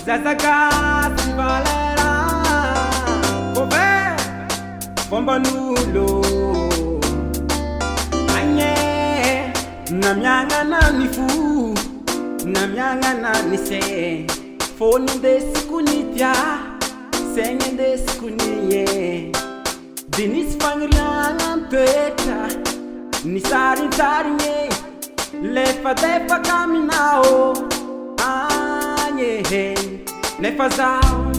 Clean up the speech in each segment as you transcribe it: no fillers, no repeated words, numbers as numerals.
Zazaga si valera Kove Bomba nulo Anye Namyanga na nifu Namyanga na nise Foni desi kunitia Senye desi kuniye Dinis fangrianga mpeta Nisari tarinye Lefa defa kaminao Anye Nefa zao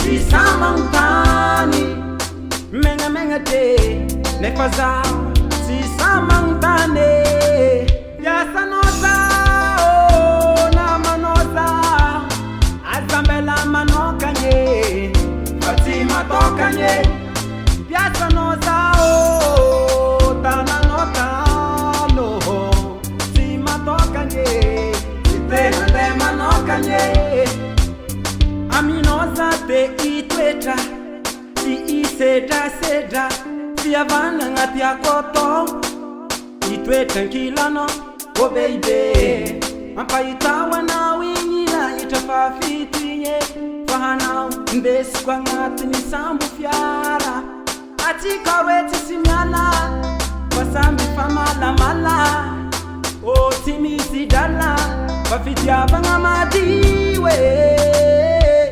Sisa mangtani Menga menga te Nefa zao Sisa mangtane Yasa noza Na manoza Azambela manokanye Fatima tokanye Yasa noza Tana nota no Sima tokanye Sitena de manokanye Aminoza te itweta Si iseda Si avana ngati ya koto Itweta nkilano Oh baby Ampa itawa na winyina Itafafitiye Fahana Mbesi kwa ngati nisambu fiara Atika weti simyala Wasambi famala mala O timisi dala Wafitia banga madiwe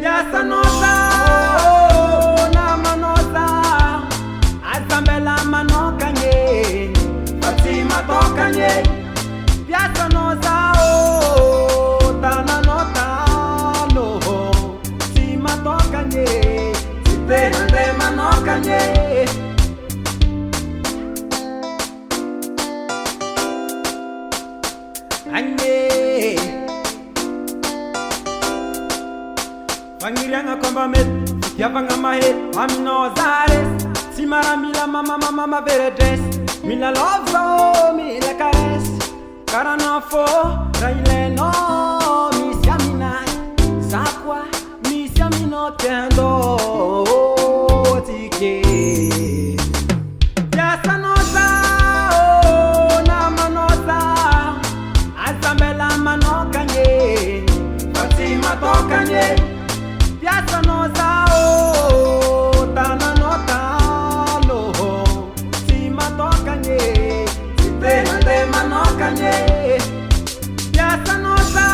Yasa noza Na manoza Azambela manokanye Fatima tokanye Yasa noza Tana nota no Sima tokanye Sitena de manokanye Anye Fangirianga komba met Yavanga mahet Amino zares Simara mila mama veredes Mila lovo mila kares Karanafo Raile no Misya minai Sakwa Misya mino tendo Tike Yasa noza Na manoza Azambela manokanye Fatima tokanye Yasa noza Tana nota no Sima tokanye Sitena de manokanye Yasa noza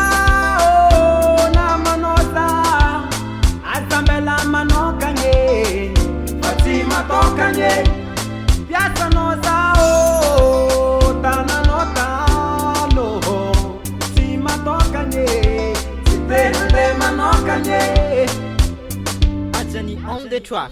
Na manoza Azambela manokanye Fatima tokanye Yasa noza Tana nota no Sima tokanye Sitena de manokanye Ajani on the track.